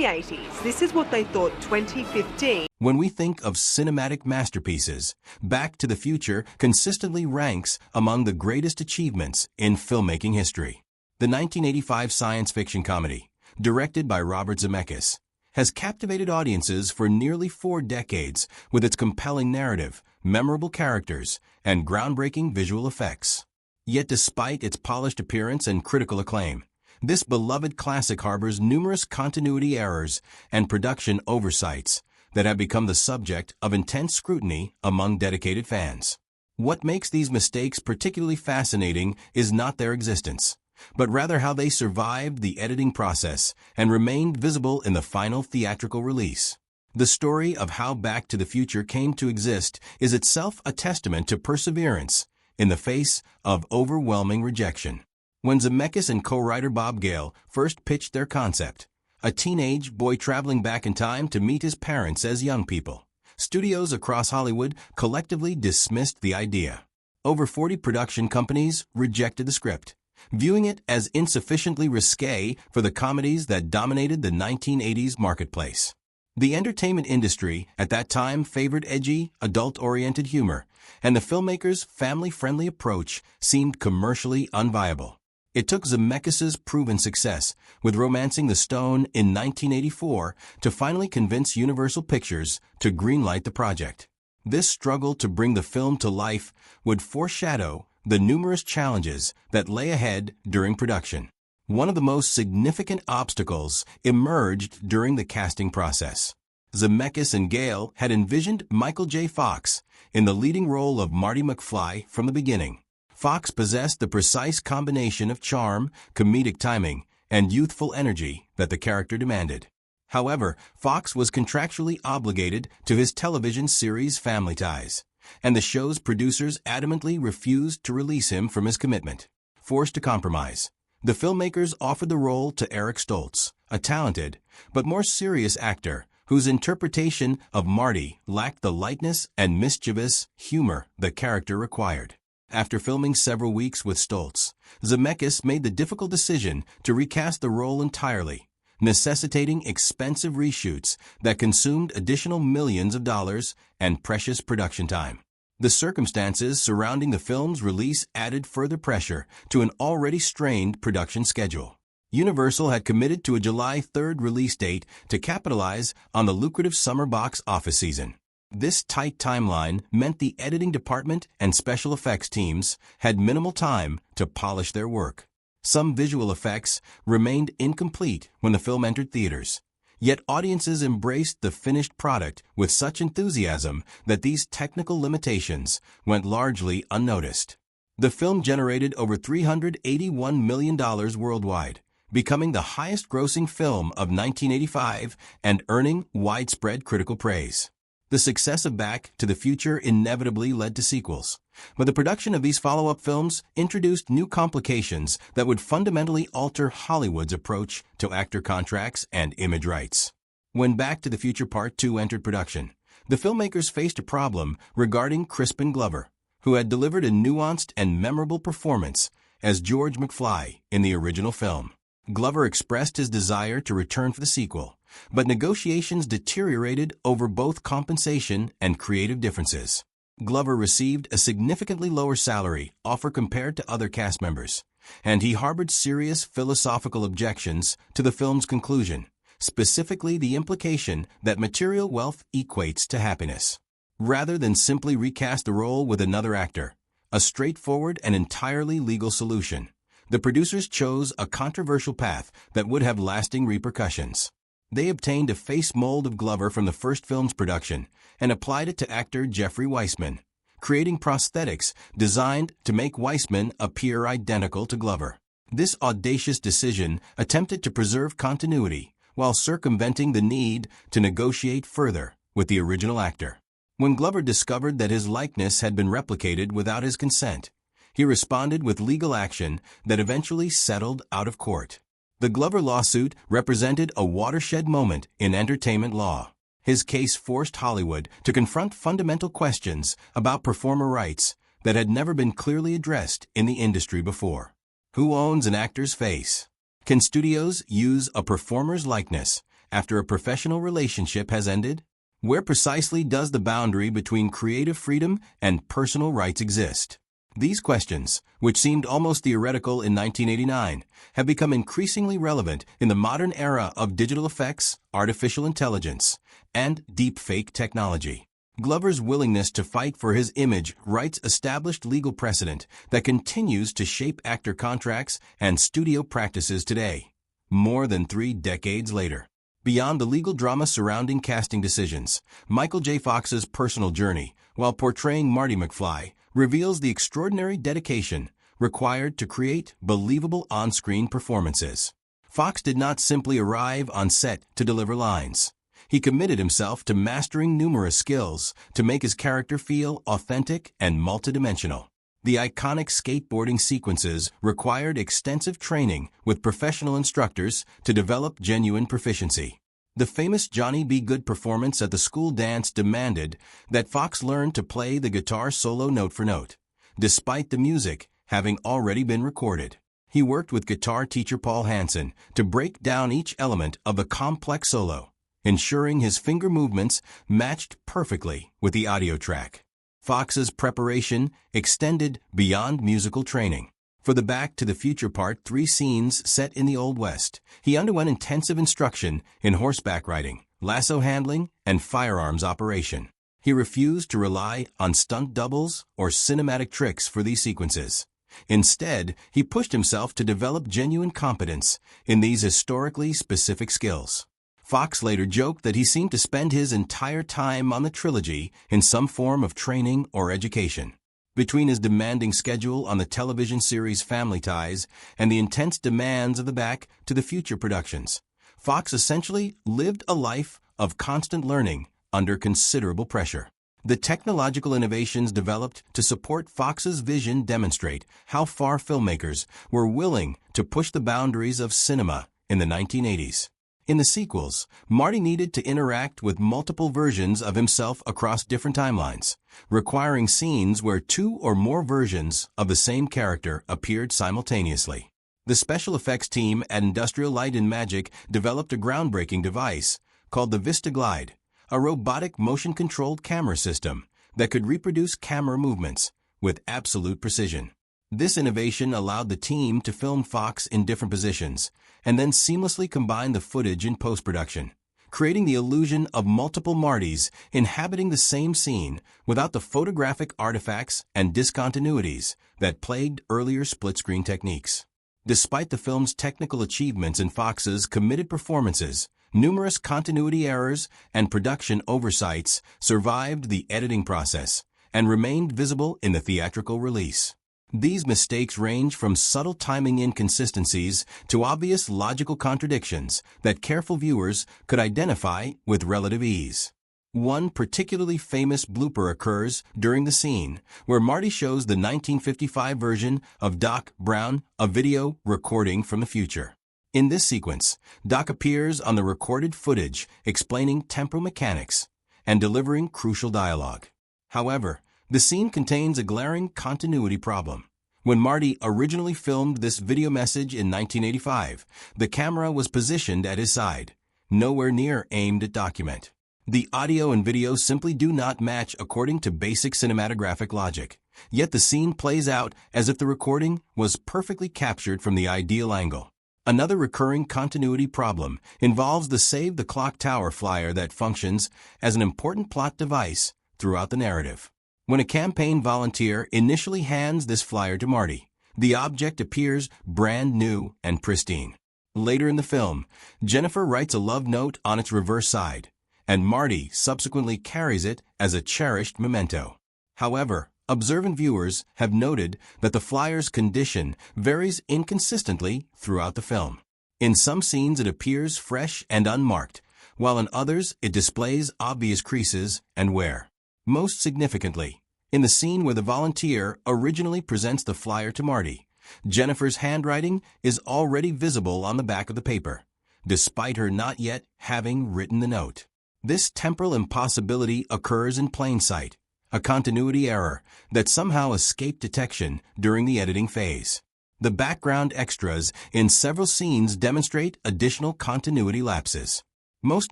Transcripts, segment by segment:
the 80s, this is what they thought 2015. When we think of cinematic masterpieces, Back to the Future consistently ranks among the greatest achievements in filmmaking history. The 1985 science fiction comedy, directed by Robert Zemeckis, has captivated audiences for nearly 4 decades with its compelling narrative, memorable characters, and groundbreaking visual effects. Yet despite its polished appearance and critical acclaim, this beloved classic harbors numerous continuity errors and production oversights that have become the subject of intense scrutiny among dedicated fans. What makes these mistakes particularly fascinating is not their existence, but rather how they survived the editing process and remained visible in the final theatrical release. The story of how Back to the Future came to exist is itself a testament to perseverance in the face of overwhelming rejection. When Zemeckis and co-writer Bob Gale first pitched their concept, a teenage boy traveling back in time to meet his parents as young people, studios across Hollywood collectively dismissed the idea. Over 40 production companies rejected the script, viewing it as insufficiently risque for the comedies that dominated the 1980s marketplace. The entertainment industry at that time favored edgy, adult-oriented humor, and the filmmakers' family-friendly approach seemed commercially unviable. It took Zemeckis' proven success with Romancing the Stone in 1984 to finally convince Universal Pictures to greenlight the project. This struggle to bring the film to life would foreshadow the numerous challenges that lay ahead during production. One of the most significant obstacles emerged during the casting process. Zemeckis and Gale had envisioned Michael J. Fox in the leading role of Marty McFly from the beginning. Fox possessed the precise combination of charm, comedic timing, and youthful energy that the character demanded. However, Fox was contractually obligated to his television series Family Ties, and the show's producers adamantly refused to release him from his commitment. Forced to compromise, the filmmakers offered the role to Eric Stoltz, a talented but more serious actor whose interpretation of Marty lacked the lightness and mischievous humor the character required. After filming several weeks with Stoltz, Zemeckis made the difficult decision to recast the role entirely, necessitating expensive reshoots that consumed additional millions of dollars and precious production time. The circumstances surrounding the film's release added further pressure to an already strained production schedule. Universal had committed to a July 3rd release date to capitalize on the lucrative summer box office season. This tight timeline meant the editing department and special effects teams had minimal time to polish their work. Some visual effects remained incomplete when the film entered theaters, yet audiences embraced the finished product with such enthusiasm that these technical limitations went largely unnoticed. The film generated over $381 million worldwide, becoming the highest-grossing film of 1985 and earning widespread critical praise. The success of Back to the Future inevitably led to sequels, but the production of these follow-up films introduced new complications that would fundamentally alter Hollywood's approach to actor contracts and image rights. When Back to the Future Part 2 entered production, the filmmakers faced a problem regarding Crispin Glover, who had delivered a nuanced and memorable performance as George McFly in the original film. Glover expressed his desire to return for the sequel, but negotiations deteriorated over both compensation and creative differences. Glover received a significantly lower salary offer compared to other cast members, and he harbored serious philosophical objections to the film's conclusion, specifically the implication that material wealth equates to happiness. Rather than simply recast the role with another actor, a straightforward and entirely legal solution, the producers chose a controversial path that would have lasting repercussions. They obtained a face mold of Glover from the first film's production and applied it to actor Jeffrey Weissman, creating prosthetics designed to make Weissman appear identical to Glover. This audacious decision attempted to preserve continuity while circumventing the need to negotiate further with the original actor. When Glover discovered that his likeness had been replicated without his consent, he responded with legal action that eventually settled out of court. The Glover lawsuit represented a watershed moment in entertainment law. His case forced Hollywood to confront fundamental questions about performer rights that had never been clearly addressed in the industry before. Who owns an actor's face? Can studios use a performer's likeness after a professional relationship has ended? Where precisely does the boundary between creative freedom and personal rights exist? These questions, which seemed almost theoretical in 1989, have become increasingly relevant in the modern era of digital effects, artificial intelligence, and deepfake technology. Glover's willingness to fight for his image writes established legal precedent that continues to shape actor contracts and studio practices today, more than 3 decades later. Beyond the legal drama surrounding casting decisions, Michael J. Fox's personal journey, while portraying Marty McFly, reveals the extraordinary dedication required to create believable on-screen performances. Fox did not simply arrive on set to deliver lines. He committed himself to mastering numerous skills to make his character feel authentic and multidimensional. The iconic skateboarding sequences required extensive training with professional instructors to develop genuine proficiency. The famous Johnny B. Good performance at the school dance demanded that Fox learn to play the guitar solo note for note, despite the music having already been recorded. He worked with guitar teacher Paul Hansen to break down each element of the complex solo, ensuring his finger movements matched perfectly with the audio track. Fox's preparation extended beyond musical training. For the Back to the Future Part 3 scenes set in the Old West, he underwent intensive instruction in horseback riding, lasso handling, and firearms operation. He refused to rely on stunt doubles or cinematic tricks for these sequences. Instead, he pushed himself to develop genuine competence in these historically specific skills. Fox later joked that he seemed to spend his entire time on the trilogy in some form of training or education. Between his demanding schedule on the television series Family Ties and the intense demands of the Back to the Future productions, Fox essentially lived a life of constant learning under considerable pressure. The technological innovations developed to support Fox's vision demonstrate how far filmmakers were willing to push the boundaries of cinema in the 1980s. In the sequels, Marty needed to interact with multiple versions of himself across different timelines, requiring scenes where 2 or more versions of the same character appeared simultaneously. The special effects team at Industrial Light and Magic developed a groundbreaking device called the Vista Glide, a robotic motion-controlled camera system that could reproduce camera movements with absolute precision. This innovation allowed the team to film Fox in different positions and then seamlessly combine the footage in post-production, creating the illusion of multiple Martys inhabiting the same scene without the photographic artifacts and discontinuities that plagued earlier split-screen techniques. Despite the film's technical achievements and Fox's committed performances, numerous continuity errors and production oversights survived the editing process and remained visible in the theatrical release. These mistakes range from subtle timing inconsistencies to obvious logical contradictions that careful viewers could identify with relative ease. One particularly famous blooper occurs during the scene where Marty shows the 1955 version of Doc Brown a video recording from the future. In this sequence, Doc appears on the recorded footage explaining temporal mechanics and delivering crucial dialogue. However, the scene contains a glaring continuity problem. When Marty originally filmed this video message in 1985, the camera was positioned at his side, nowhere near aimed at document. The audio and video simply do not match according to basic cinematographic logic, yet the scene plays out as if the recording was perfectly captured from the ideal angle. Another recurring continuity problem involves the Save the Clock Tower flyer that functions as an important plot device throughout the narrative. When a campaign volunteer initially hands this flyer to Marty, the object appears brand new and pristine. Later in the film, Jennifer writes a love note on its reverse side, and Marty subsequently carries it as a cherished memento. However, observant viewers have noted that the flyer's condition varies inconsistently throughout the film. In some scenes it appears fresh and unmarked, while in others it displays obvious creases and wear. Most significantly, in the scene where the volunteer originally presents the flyer to Marty, Jennifer's handwriting is already visible on the back of the paper, despite her not yet having written the note. This temporal impossibility occurs in plain sight, a continuity error that somehow escaped detection during the editing phase. The background extras in several scenes demonstrate additional continuity lapses. Most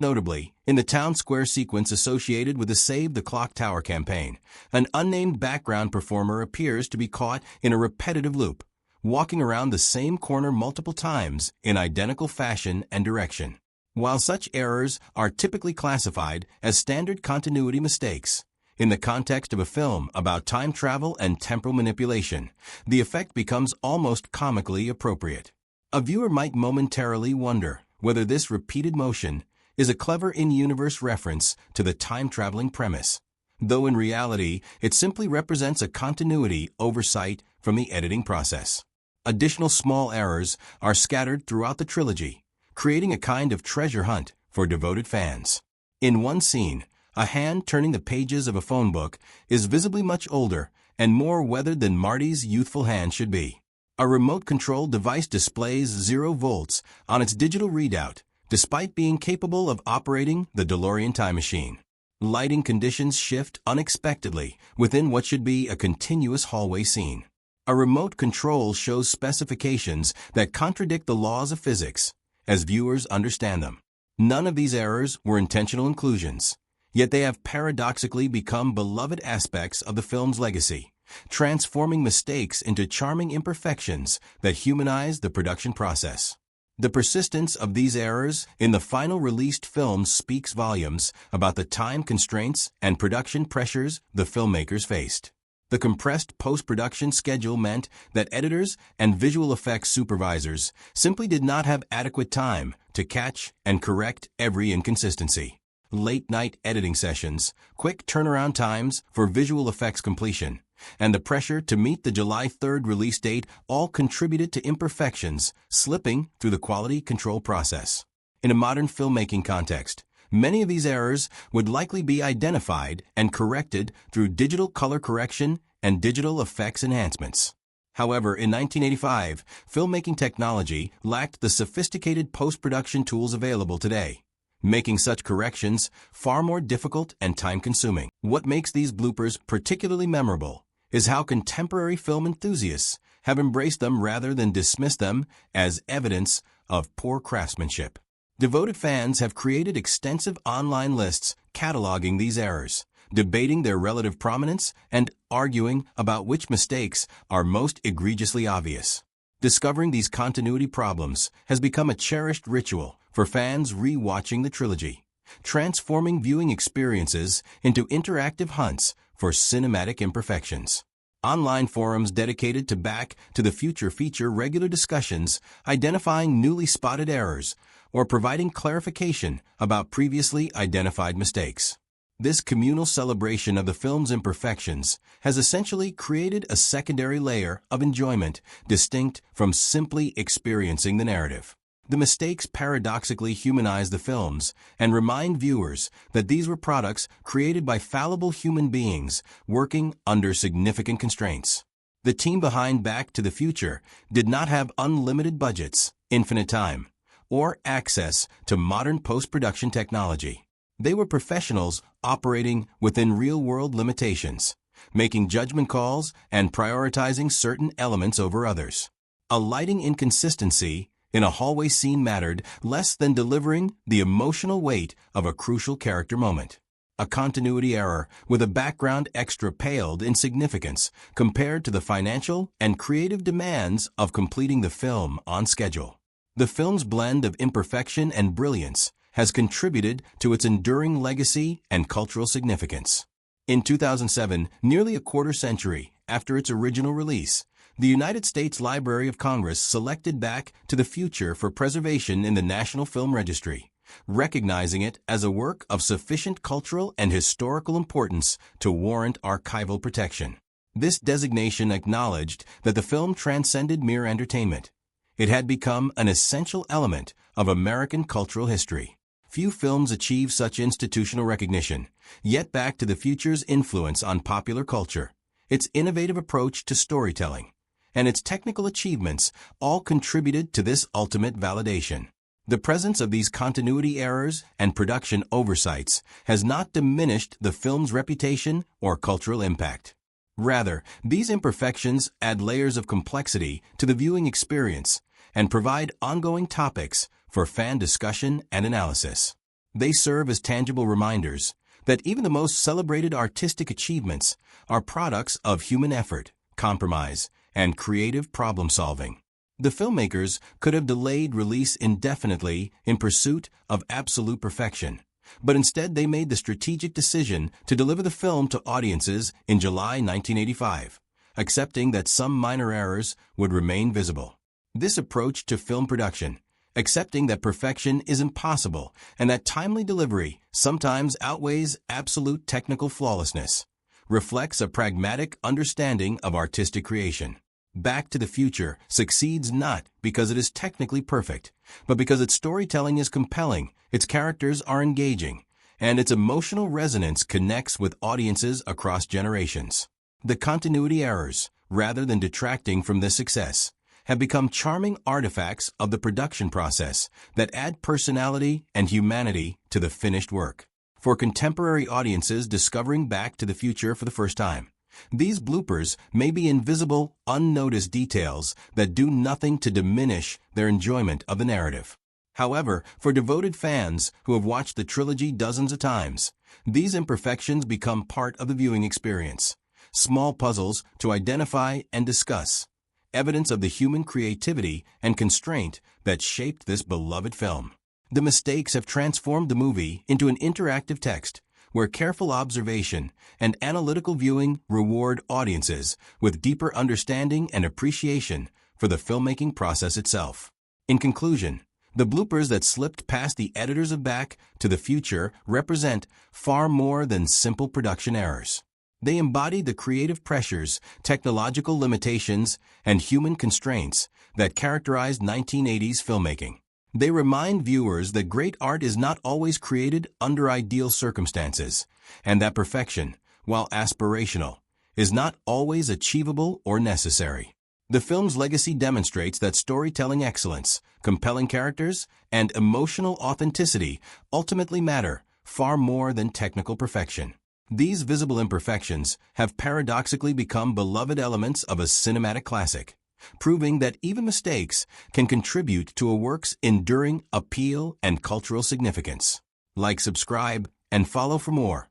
notably, in the town square sequence associated with the Save the Clock Tower campaign, an unnamed background performer appears to be caught in a repetitive loop, walking around the same corner multiple times in identical fashion and direction. While such errors are typically classified as standard continuity mistakes, in the context of a film about time travel and temporal manipulation, the effect becomes almost comically appropriate. A viewer might momentarily wonder whether this repeated motion is a clever in-universe reference to the time-traveling premise, though in reality it simply represents a continuity oversight from the editing process. Additional small errors are scattered throughout the trilogy, creating a kind of treasure hunt for devoted fans. In one scene, a hand turning the pages of a phone book is visibly much older and more weathered than Marty's youthful hand should be. A remote control device displays 0 volts on its digital readout, despite being capable of operating the DeLorean time machine. Lighting conditions shift unexpectedly within what should be a continuous hallway scene. A remote control shows specifications that contradict the laws of physics, as viewers understand them. None of these errors were intentional inclusions, yet they have paradoxically become beloved aspects of the film's legacy, transforming mistakes into charming imperfections that humanize the production process. The persistence of these errors in the final released film speaks volumes about the time constraints and production pressures the filmmakers faced. The compressed post-production schedule meant that editors and visual effects supervisors simply did not have adequate time to catch and correct every inconsistency. Late-night editing sessions, quick turnaround times for visual effects completion, and the pressure to meet the July 3rd release date all contributed to imperfections slipping through the quality control process. In a modern filmmaking context, many of these errors would likely be identified and corrected through digital color correction and digital effects enhancements. However, in 1985, filmmaking technology lacked the sophisticated post-production tools available today, making such corrections far more difficult and time-consuming. What makes these bloopers particularly memorable is how contemporary film enthusiasts have embraced them rather than dismissed them as evidence of poor craftsmanship. Devoted fans have created extensive online lists cataloging these errors, debating their relative prominence, and arguing about which mistakes are most egregiously obvious. Discovering these continuity problems has become a cherished ritual for fans re-watching the trilogy, transforming viewing experiences into interactive hunts for cinematic imperfections. Online forums dedicated to Back to the Future feature regular discussions identifying newly spotted errors or providing clarification about previously identified mistakes. This communal celebration of the film's imperfections has essentially created a secondary layer of enjoyment distinct from simply experiencing the narrative. The mistakes paradoxically humanize the films and remind viewers that these were products created by fallible human beings working under significant constraints. The team behind Back to the Future did not have unlimited budgets, infinite time, or access to modern post-production technology. They were professionals operating within real-world limitations, making judgment calls and prioritizing certain elements over others. A lighting inconsistency in a hallway scene mattered less than delivering the emotional weight of a crucial character moment. A continuity error with a background extra paled in significance compared to the financial and creative demands of completing the film on schedule. The film's blend of imperfection and brilliance has contributed to its enduring legacy and cultural significance. In 2007, nearly a quarter century after its original release, the United States Library of Congress selected Back to the Future for preservation in the National Film Registry, recognizing it as a work of sufficient cultural and historical importance to warrant archival protection. This designation acknowledged that the film transcended mere entertainment. It had become an essential element of American cultural history. Few films achieve such institutional recognition, yet Back to the Future's influence on popular culture, its innovative approach to storytelling, and its technical achievements all contributed to this ultimate validation. The presence of these continuity errors and production oversights has not diminished the film's reputation or cultural impact. Rather, these imperfections add layers of complexity to the viewing experience and provide ongoing topics for fan discussion and analysis. They serve as tangible reminders that even the most celebrated artistic achievements are products of human effort, compromise, and creative problem-solving. The filmmakers could have delayed release indefinitely in pursuit of absolute perfection, but instead they made the strategic decision to deliver the film to audiences in July 1985, accepting that some minor errors would remain visible. This approach to film production, accepting that perfection is impossible and that timely delivery sometimes outweighs absolute technical flawlessness, reflects a pragmatic understanding of artistic creation. Back to the Future succeeds not because it is technically perfect, but because its storytelling is compelling, its characters are engaging, and its emotional resonance connects with audiences across generations. The continuity errors, rather than detracting from this success, have become charming artifacts of the production process that add personality and humanity to the finished work. For contemporary audiences discovering Back to the Future for the first time, these bloopers may be invisible, unnoticed details that do nothing to diminish their enjoyment of the narrative. However, for devoted fans who have watched the trilogy dozens of times, these imperfections become part of the viewing experience. Small puzzles to identify and discuss, evidence of the human creativity and constraint that shaped this beloved film. The mistakes have transformed the movie into an interactive text, where careful observation and analytical viewing reward audiences with deeper understanding and appreciation for the filmmaking process itself. In conclusion, the bloopers that slipped past the editors of Back to the Future represent far more than simple production errors. They embody the creative pressures, technological limitations, and human constraints that characterized 1980s filmmaking. They remind viewers that great art is not always created under ideal circumstances, and that perfection, while aspirational, is not always achievable or necessary. The film's legacy demonstrates that storytelling excellence, compelling characters, and emotional authenticity ultimately matter far more than technical perfection. These visible imperfections have paradoxically become beloved elements of a cinematic classic, proving that even mistakes can contribute to a work's enduring appeal and cultural significance. Like, subscribe, and follow for more.